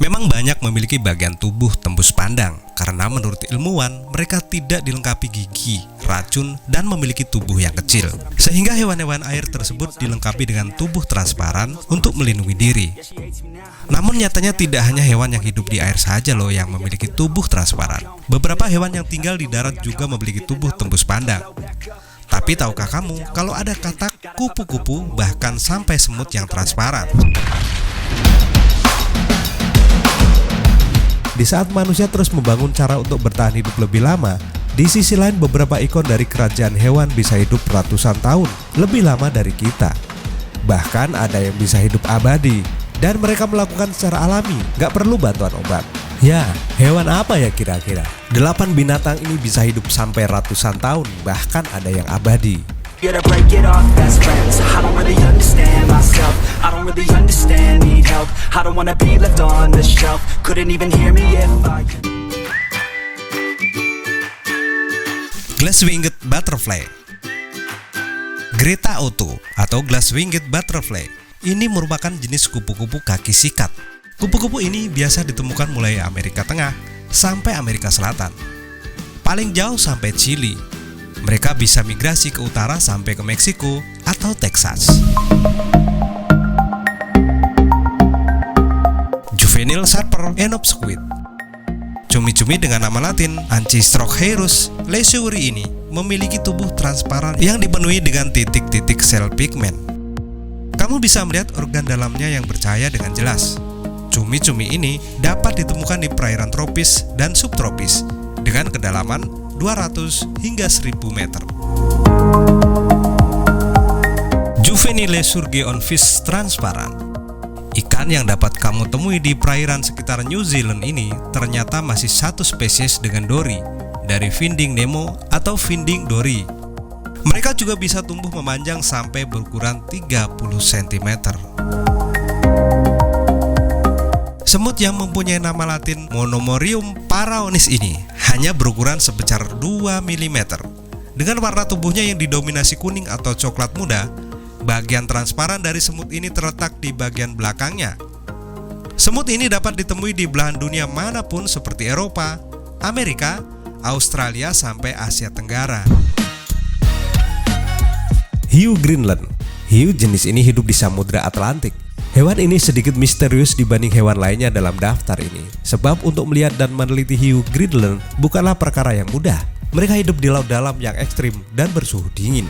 Memang banyak memiliki bagian tubuh tembus pandang karena menurut ilmuwan mereka tidak dilengkapi gigi, racun, dan memiliki tubuh yang kecil. Sehingga hewan-hewan air tersebut dilengkapi dengan tubuh transparan untuk melindungi diri. Namun nyatanya tidak hanya hewan yang hidup di air saja loh yang memiliki tubuh transparan. Beberapa hewan yang tinggal di darat juga memiliki tubuh tembus pandang. Tapi tahukah kamu kalau ada katak, kupu-kupu, bahkan sampai semut yang transparan? Di saat manusia terus membangun cara untuk bertahan hidup lebih lama, di sisi lain beberapa ikon dari kerajaan hewan bisa hidup ratusan tahun, lebih lama dari kita. Bahkan ada yang bisa hidup abadi, dan mereka melakukan secara alami, gak perlu bantuan obat. Ya, hewan apa ya kira-kira? 8 binatang ini bisa hidup sampai ratusan tahun, bahkan ada yang abadi. To break it off best friends. I don't really understand myself. I don't really understand, need help. I don't wanna be left on the shelf. Couldn't even hear me if I could. Glass-winged butterfly. Greta Otto atau glass-winged butterfly ini merupakan jenis kupu-kupu kaki sikat. Kupu-kupu ini biasa ditemukan mulai Amerika Tengah sampai Amerika Selatan. Paling jauh sampai Chili. Mereka bisa migrasi ke utara sampai ke Meksiko atau Texas. Juvenile Sharper Enopsquid. Cumi-cumi dengan nama latin Ancistrocheirus leisuri ini memiliki tubuh transparan yang dipenuhi dengan titik-titik sel pigmen. Kamu bisa melihat organ dalamnya yang bercahaya dengan jelas. Cumi-cumi ini dapat ditemukan di perairan tropis dan subtropis dengan kedalaman 200 hingga 1000 meter. Juvenile Surgeonfish transparan. Ikan yang dapat kamu temui di perairan sekitar New Zealand ini ternyata masih satu spesies dengan dori dari Finding Nemo atau Finding Dory. Mereka juga bisa tumbuh memanjang sampai berukuran 30 cm. Semut yang mempunyai nama latin Monomorium paraonis ini hanya berukuran sebesar 2 mm. Dengan warna tubuhnya yang didominasi kuning atau coklat muda, bagian transparan dari semut ini terletak di bagian belakangnya. Semut ini dapat ditemui di belahan dunia manapun seperti Eropa, Amerika, Australia sampai Asia Tenggara. Hiu Greenland. Hiu jenis ini hidup di Samudra Atlantik. Hewan ini sedikit misterius dibanding hewan lainnya dalam daftar ini. Sebab untuk melihat dan meneliti hiu Greenland bukanlah perkara yang mudah. Mereka hidup di laut dalam yang ekstrim dan bersuhu dingin.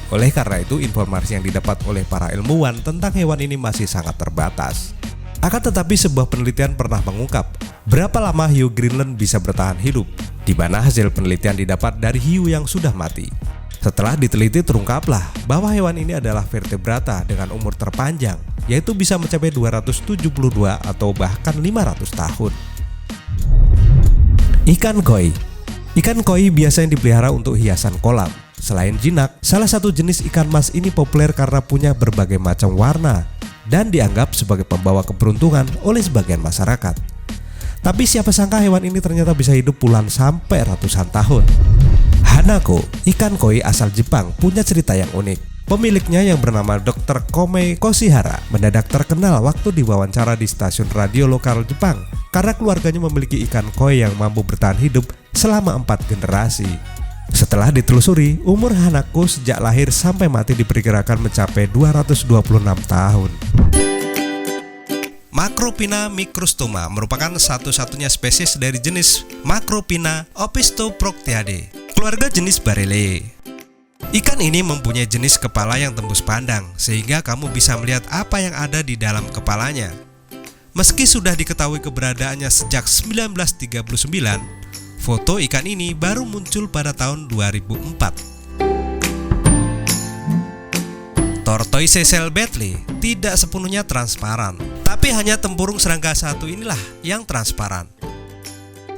Oleh karena itu, informasi yang didapat oleh para ilmuwan tentang hewan ini masih sangat terbatas. Akan tetapi sebuah penelitian pernah mengungkap berapa lama hiu Greenland bisa bertahan hidup, di mana hasil penelitian didapat dari hiu yang sudah mati. Setelah diteliti terungkaplah bahwa hewan ini adalah vertebrata dengan umur terpanjang, yaitu bisa mencapai 272 atau bahkan 500 tahun. Ikan koi. Ikan koi biasanya dipelihara untuk hiasan kolam. Selain jinak, salah satu jenis ikan mas ini populer karena punya berbagai macam warna dan dianggap sebagai pembawa keberuntungan oleh sebagian masyarakat. Tapi siapa sangka hewan ini ternyata bisa hidup puluhan sampai ratusan tahun. Hanako, ikan koi asal Jepang, punya cerita yang unik. Pemiliknya yang bernama Dr. Komei Koshihara mendadak terkenal waktu diwawancara di stasiun radio lokal Jepang karena keluarganya memiliki ikan koi yang mampu bertahan hidup selama 4 generasi. Setelah ditelusuri, umur Hanako sejak lahir sampai mati diperkirakan mencapai 226 tahun. Macropina microstoma merupakan satu-satunya spesies dari jenis Macropina opisthophroctidae, keluarga jenis Barrelea. Ikan ini mempunyai jenis kepala yang tembus pandang, sehingga kamu bisa melihat apa yang ada di dalam kepalanya. Meski sudah diketahui keberadaannya sejak 1939, foto ikan ini baru muncul pada tahun 2004. Tortoise shell beetle tidak sepenuhnya transparan, tapi hanya tempurung serangga satu inilah yang transparan.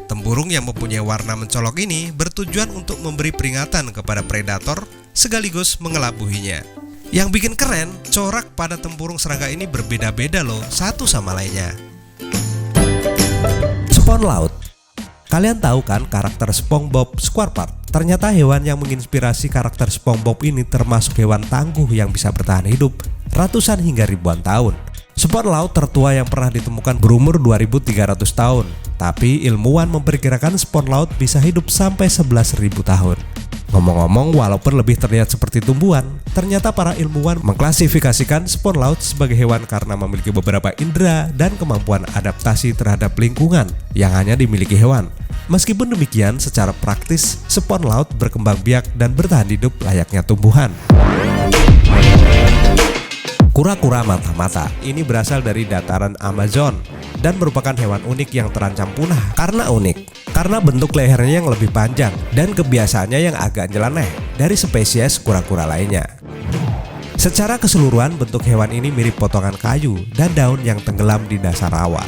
Tempurung yang mempunyai warna mencolok ini bertujuan untuk memberi peringatan kepada predator sekaligus mengelabuhinya. Yang bikin keren, corak pada tempurung serangga ini berbeda-beda loh satu sama lainnya. Spon laut. Kalian tahu kan karakter SpongeBob SquarePants? Ternyata hewan yang menginspirasi karakter SpongeBob ini termasuk hewan tangguh yang bisa bertahan hidup ratusan hingga ribuan tahun. Spot laut tertua yang pernah ditemukan berumur 2300 tahun, tapi ilmuwan memperkirakan spot laut bisa hidup sampai 11.000 tahun. Ngomong-ngomong, walaupun lebih terlihat seperti tumbuhan, ternyata para ilmuwan mengklasifikasikan spot laut sebagai hewan karena memiliki beberapa indera dan kemampuan adaptasi terhadap lingkungan yang hanya dimiliki hewan. Meskipun demikian, secara praktis, spot laut berkembang biak dan bertahan hidup layaknya tumbuhan. Kura-kura mata-mata ini berasal dari dataran Amazon dan merupakan hewan unik yang terancam punah karena bentuk lehernya yang lebih panjang dan kebiasaannya yang agak nyeleneh dari spesies kura-kura lainnya. Secara keseluruhan, bentuk hewan ini mirip potongan kayu dan daun yang tenggelam di dasar rawa.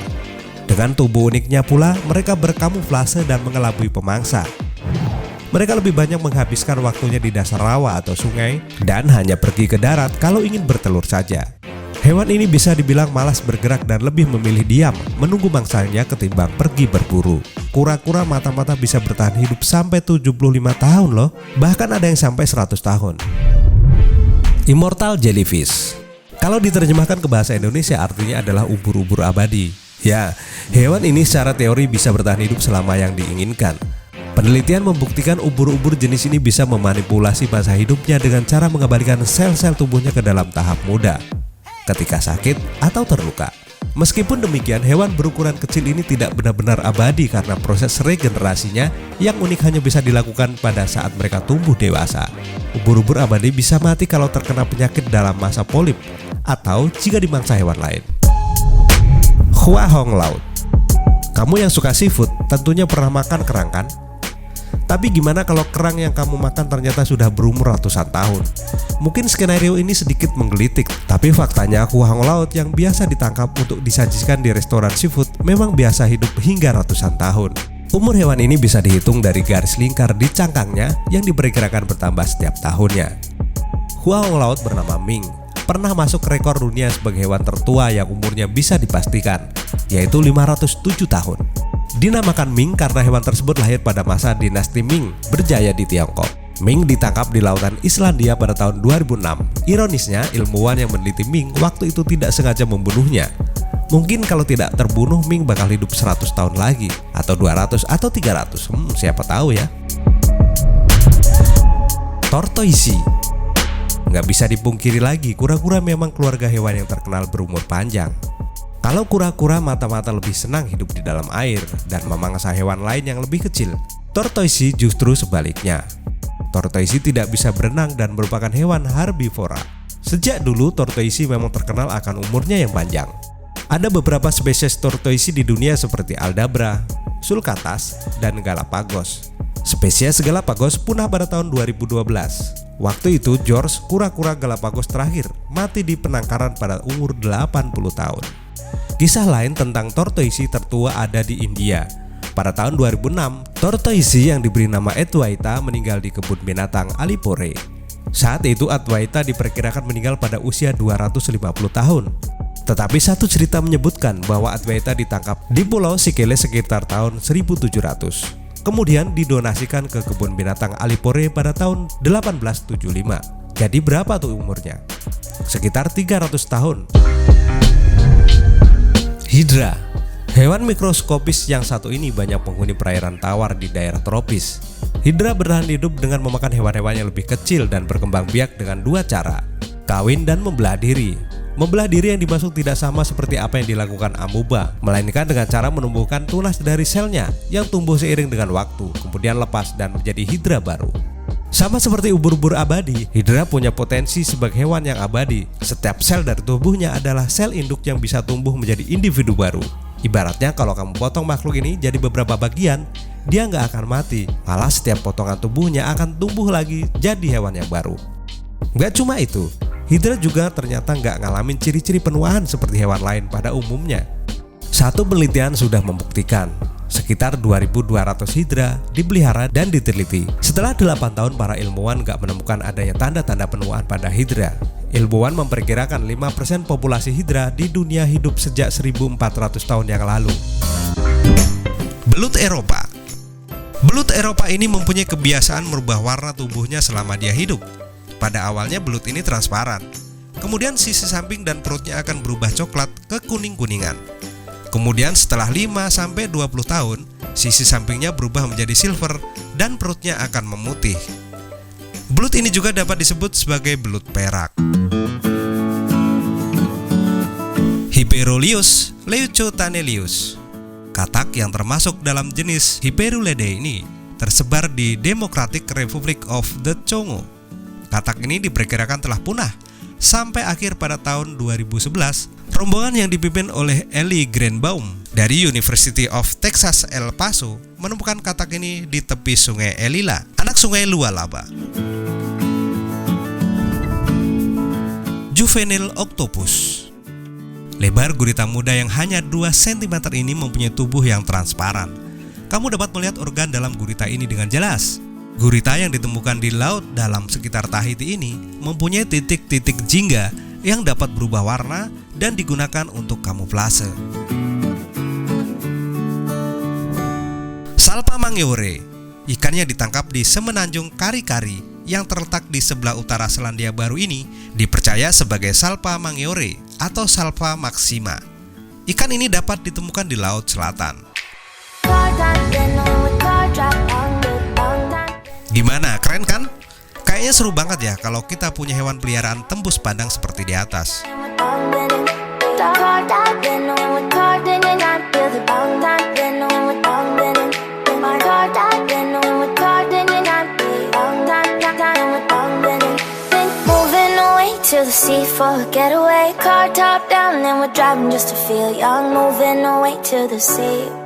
Dengan tubuh uniknya pula, mereka berkamuflase dan mengelabui pemangsa. Mereka lebih banyak menghabiskan waktunya di dasar rawa atau sungai dan hanya pergi ke darat kalau ingin bertelur saja. Hewan ini bisa dibilang malas bergerak dan lebih memilih diam, menunggu mangsanya ketimbang pergi berburu. Kura-kura mata-mata bisa bertahan hidup sampai 75 tahun loh, bahkan ada yang sampai 100 tahun. Immortal jellyfish. Kalau diterjemahkan ke bahasa Indonesia artinya adalah ubur-ubur abadi. Ya, hewan ini secara teori bisa bertahan hidup selama yang diinginkan. Penelitian membuktikan ubur-ubur jenis ini bisa memanipulasi masa hidupnya dengan cara mengembalikan sel-sel tubuhnya ke dalam tahap muda ketika sakit atau terluka. Meskipun demikian, hewan berukuran kecil ini tidak benar-benar abadi karena proses regenerasinya yang unik hanya bisa dilakukan pada saat mereka tumbuh dewasa. Ubur-ubur abadi bisa mati kalau terkena penyakit dalam masa polip atau jika dimangsa hewan lain. Hwahong laut. Kamu yang suka seafood tentunya pernah makan kerang kan? Tapi gimana kalau kerang yang kamu makan ternyata sudah berumur ratusan tahun? Mungkin skenario ini sedikit menggelitik, tapi faktanya hwahong laut yang biasa ditangkap untuk disajikan di restoran seafood memang biasa hidup hingga ratusan tahun. Umur hewan ini bisa dihitung dari garis lingkar di cangkangnya yang diperkirakan bertambah setiap tahunnya. Hwahong laut bernama Ming pernah masuk rekor dunia sebagai hewan tertua yang umurnya bisa dipastikan, yaitu 507 tahun. Dinamakan Ming karena hewan tersebut lahir pada masa dinasti Ming berjaya di Tiongkok. Ming ditangkap di lautan Islandia pada tahun 2006. Ironisnya, ilmuwan yang meneliti Ming waktu itu tidak sengaja membunuhnya. Mungkin kalau tidak terbunuh, Ming bakal hidup 100 tahun lagi, atau 200 atau 300. Siapa tahu ya. Tortoise. Nggak bisa dipungkiri lagi, kura-kura memang keluarga hewan yang terkenal berumur panjang. Kalau kura-kura mata-mata lebih senang hidup di dalam air dan memangsa hewan lain yang lebih kecil, tortoise justru sebaliknya. Tortoise tidak bisa berenang dan merupakan hewan herbivora. Sejak dulu, tortoise memang terkenal akan umurnya yang panjang. Ada beberapa spesies tortoise di dunia seperti Aldabra, Sulcatas, dan Galapagos. Spesies Galapagos punah pada tahun 2012. Waktu itu George, kura-kura Galapagos terakhir, mati di penangkaran pada umur 80 tahun. Kisah lain tentang tortoise tertua ada di India. Pada tahun 2006, tortoise yang diberi nama Adwaita meninggal di kebun binatang Alipore. Saat itu Adwaita diperkirakan meninggal pada usia 250 tahun. Tetapi satu cerita menyebutkan bahwa Adwaita ditangkap di Pulau Sikele sekitar tahun 1700. Kemudian didonasikan ke kebun binatang Alipore pada tahun 1875. Jadi berapa tuh umurnya? Sekitar 300 tahun. Hidra. Hewan mikroskopis yang satu ini banyak penghuni perairan tawar di daerah tropis. Hidra bertahan hidup dengan memakan hewan-hewan yang lebih kecil dan berkembang biak dengan dua cara, kawin dan membelah diri. Membelah diri yang dimaksud tidak sama seperti apa yang dilakukan amuba, melainkan dengan cara menumbuhkan tunas dari selnya yang tumbuh seiring dengan waktu, kemudian lepas dan menjadi hidra baru. Sama seperti ubur-ubur abadi, hidra punya potensi sebagai hewan yang abadi. Setiap sel dari tubuhnya adalah sel induk yang bisa tumbuh menjadi individu baru. Ibaratnya kalau kamu potong makhluk ini jadi beberapa bagian, dia nggak akan mati. Malah setiap potongan tubuhnya akan tumbuh lagi jadi hewan yang baru. Nggak cuma itu, hidra juga ternyata nggak ngalamin ciri-ciri penuaan seperti hewan lain pada umumnya. Satu penelitian sudah membuktikan sekitar 2.200 hidra dipelihara dan diteliti. Setelah 8 tahun para ilmuwan gak menemukan adanya tanda-tanda penuaan pada hidra. Ilmuwan memperkirakan 5% populasi hidra di dunia hidup sejak 1.400 tahun yang lalu. Belut Eropa. Belut Eropa ini mempunyai kebiasaan merubah warna tubuhnya selama dia hidup. Pada awalnya belut ini transparan. Kemudian sisi samping dan perutnya akan berubah coklat ke kuning-kuningan. Kemudian setelah 5-20 tahun, sisi sampingnya berubah menjadi silver dan perutnya akan memutih. Belut ini juga dapat disebut sebagai belut perak. Hyperoleus leucotanelius. Katak yang termasuk dalam jenis Hyperulidae ini tersebar di Democratic Republic of the Congo. Katak ini diperkirakan telah punah sampai akhir pada tahun 2011. Rombongan yang dipimpin oleh Eli Greenbaum dari University of Texas El Paso menemukan katak ini di tepi sungai Elila, anak sungai Lualaba. Juvenile octopus. Lebar gurita muda yang hanya 2 cm ini mempunyai tubuh yang transparan. Kamu dapat melihat organ dalam gurita ini dengan jelas. Gurita yang ditemukan di laut dalam sekitar Tahiti ini mempunyai titik-titik jingga yang dapat berubah warna dan digunakan untuk kamuflase. Salpa mangiore, ikan yang ditangkap di semenanjung Kari-Kari yang terletak di sebelah utara Selandia Baru ini dipercaya sebagai Salpa mangiore atau Salpa maxima. Ikan ini dapat ditemukan di Laut Selatan. Gimana, keren kan? Kayaknya seru banget ya kalau kita punya hewan peliharaan tembus pandang seperti di atas. To the sea for a getaway, car top down and we're driving just to feel young, moving away to the sea.